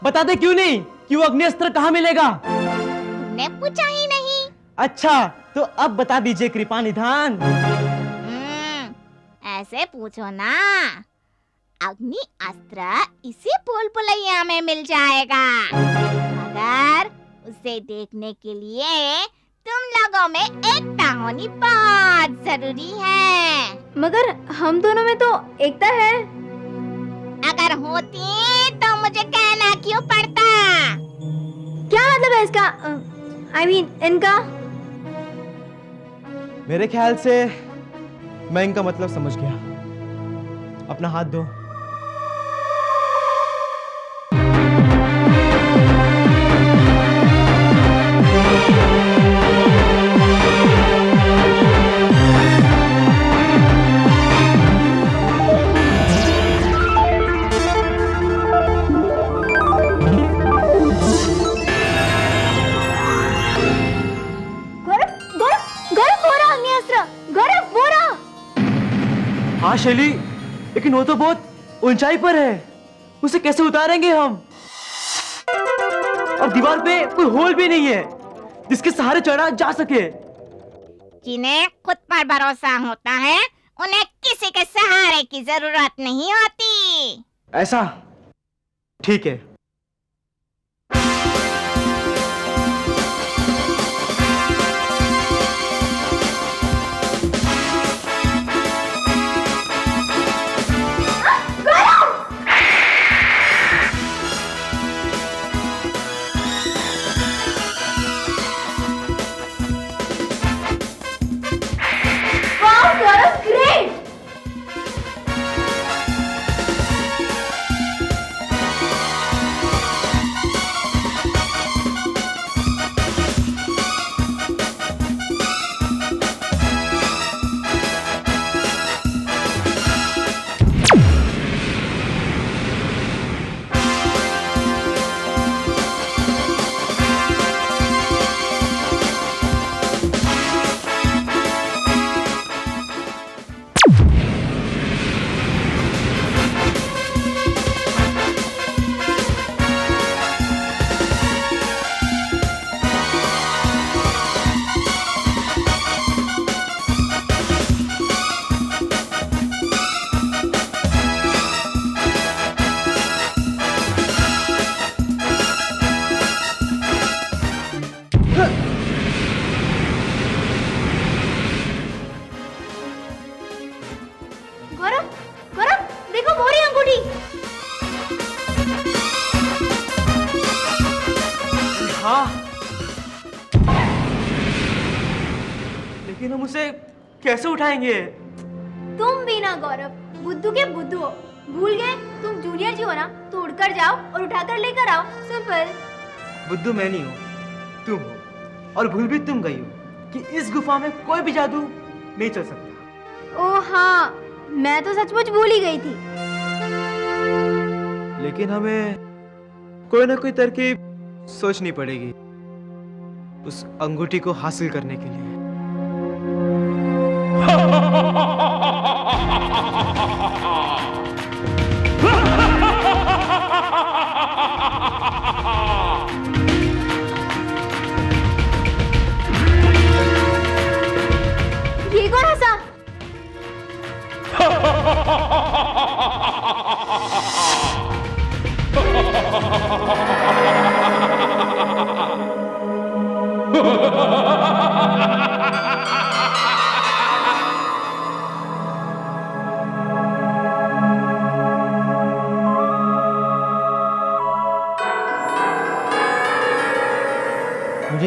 बताते क्यों नहीं कि वो अग्निअस्त्र कहाँ मिलेगा? तुमने पूछा ही नहीं। अच्छा, तो अब बता दीजिए कृपा निधान। ऐसे पूछो ना। अग्नि अस्त्र इसी भूल भुलैया में मिल जाएगा, मगर उसे देखने के लिए तुम लोगों में एकता होनी बहुत जरूरी है। मगर हम दोनों में तो एकता है। अगर होती तो मुझे कहना क्यों पड़ता? क्या मतलब है इसका? I mean, इनका? मेरे ख्याल से मैं इनका मतलब समझ गया। अपना हाथ दो। हाँ शैली, लेकिन वो तो बहुत ऊंचाई पर है, उसे कैसे उतारेंगे हम? और दीवार पे कोई होल भी नहीं है जिसके सहारे चढ़ा जा सके। जिन्हें खुद पर भरोसा होता है उन्हें किसी के सहारे की जरूरत नहीं होती। ऐसा? ठीक है। लेकिन हम उसे कैसे उठाएंगे? तुम भी ना गौरव, बुद्धू के बुद्धू हो। भूल गए तुम जूनियर जी हो ना, तो उड़कर जाओ और उठाकर लेकर आओ। सिंपल। बुद्धू मैं नहीं हूँ, तुम हो। और भूल भी तुम गई हो कि इस गुफा में कोई भी जादू नहीं चल सकता। ओ हाँ, मैं तो सचमुच भूल ही गई थी। लेकिन हमें कोई ना कोई तरकीब सोचनी पड़ेगी उस अंगूठी को हासिल करने के लिए। ये कौन हंसा?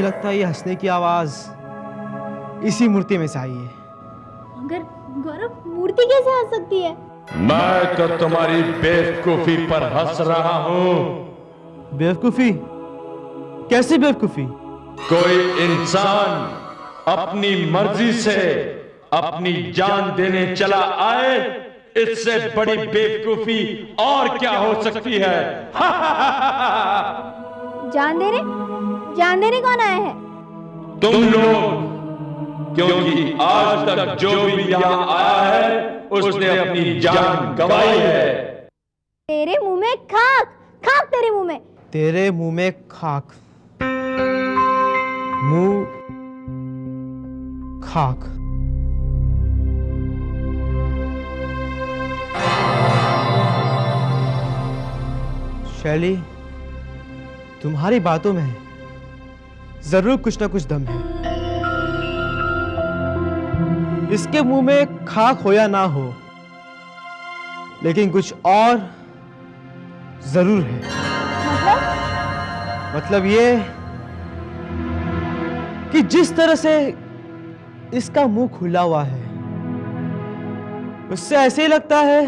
लगता है ये हंसने की आवाज इसी मूर्ति में से आई है। मगर गौरव, मूर्ति कैसे हंस सकती है? मैं तो तुम्हारी बेवकूफी पर हंस रहा हूं। बेवकूफी? कैसी बेवकूफी? कोई इंसान अपनी मर्जी से अपनी जान देने चला आए, इससे बड़ी बेवकूफी और क्या हो सकती है? जान देने कौन आया है? तुम लोग, क्योंकि आज तक जो भी यहां आया है उसने अपनी जान गंवाई है। तेरे मुंह में खाक, खाक तेरे मुंह में। तेरे मुंह में खाक, मुंह खाक। शैली, तुम्हारी बातों में जरूर कुछ ना कुछ दम है। इसके मुंह में खाक हो या ना हो, लेकिन कुछ और जरूर है। मतलब ये कि जिस तरह से इसका मुंह खुला हुआ है, उससे ऐसे ही लगता है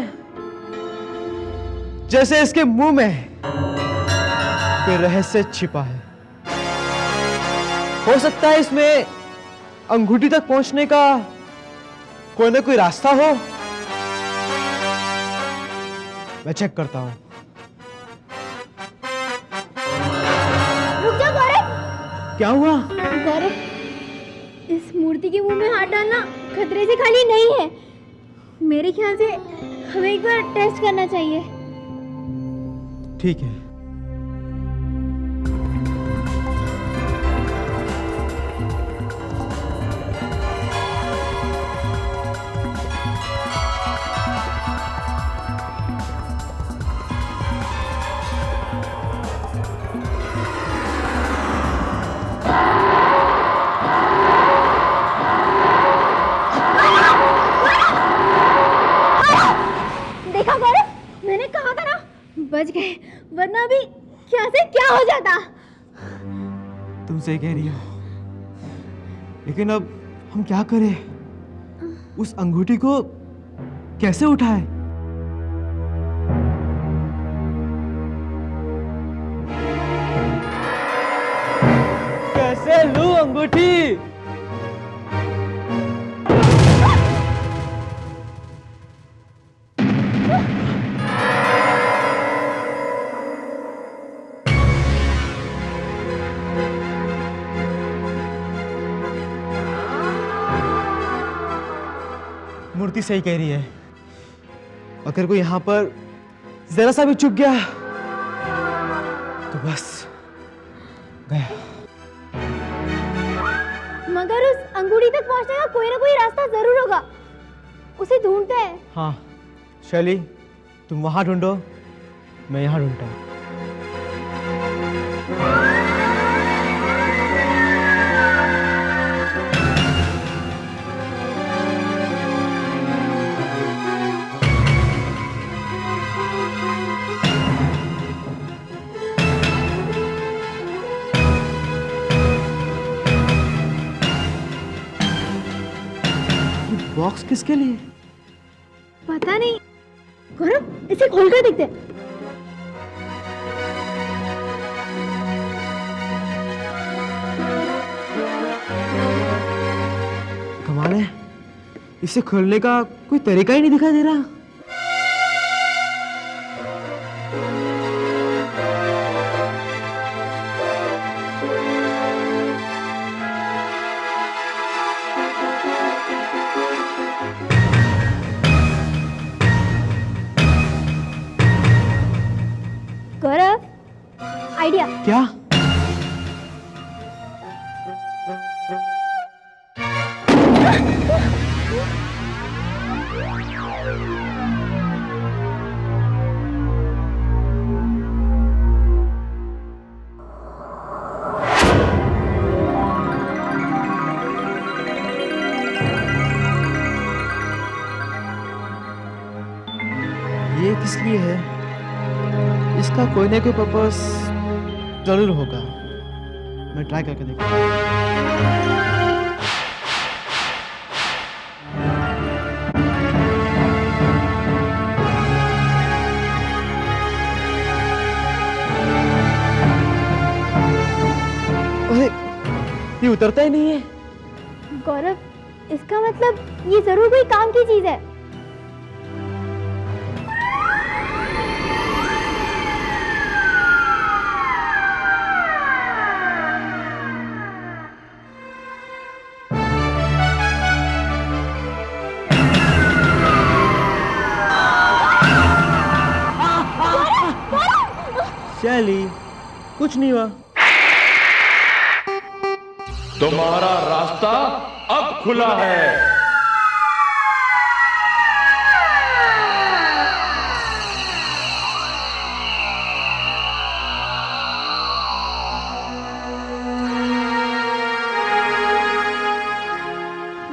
जैसे इसके मुंह में कोई रहस्य छिपा है। हो सकता है इसमें अंगूठी तक पहुंचने का कोई ना कोई रास्ता हो। मैं चेक करता हूं। रुक जा गौरव। क्या हुआ? गौरव, इस मूर्ति के मुंह में हाथ डालना खतरे से खाली नहीं है। मेरे ख्याल से हमें एक बार टेस्ट करना चाहिए। ठीक है। देखा गौरव, मैंने कहा था ना, बच गए, वरना अभी क्या से क्या हो जाता। तुम सही कह रही हो, लेकिन अब हम क्या करें? उस अंगूठी को कैसे उठाएं? कैसे लूं अंगूठी? मूर्ति सही कह रही है। अगर कोई यहां पर जरा सा भी चुक गया तो बस गया। मगर उस अंगूठी तक पहुंचने का कोई ना कोई रास्ता जरूर होगा। उसे ढूंढते हैं। हाँ शैली, तुम वहां ढूंढो, मैं यहां ढूंढता हूं। बॉक्स किसके लिए? पता नहीं। गौरव, इसे खोलकर देखते हैं। कमाल है, इसे खोलने का कोई तरीका ही नहीं दिखाई दे रहा। गौरव, आइडिया। क्या? ये किस लिए है? इसका कोई ना कोई पर्पस जरूर होगा। मैं ट्राई करके देखूँ। अरे ये उतरता ही नहीं है। गौरव इसका मतलब ये जरूर कोई काम की चीज है। शैली कुछ नहीं हुआ। तुम्हारा रास्ता अब खुला है।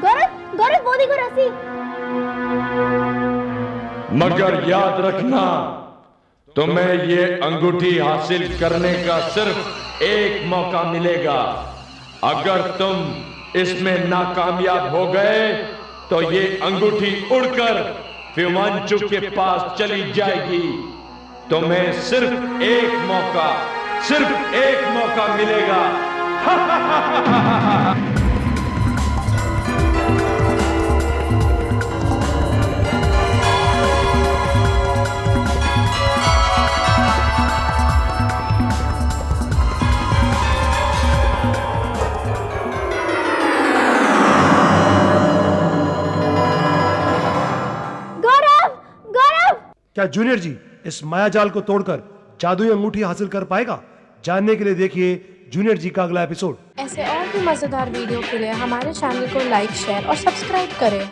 गौरव गौरव वो देखो रस्सी। मगर याद रखना, तुम्हें ये अंगूठी हासिल करने का सिर्फ एक मौका मिलेगा। अगर तुम इसमें नाकामयाब हो गए तो ये अंगूठी उड़कर फिमांचु के पास चली जाएगी। तुम्हें सिर्फ एक मौका मिलेगा। क्या जूनियर जी इस मायाजाल को तोड़कर जादुई अंगूठी हासिल कर पाएगा? जानने के लिए देखिए जूनियर जी का अगला एपिसोड। ऐसे और भी मजेदार वीडियो के लिए हमारे चैनल को लाइक, शेयर और सब्सक्राइब करें।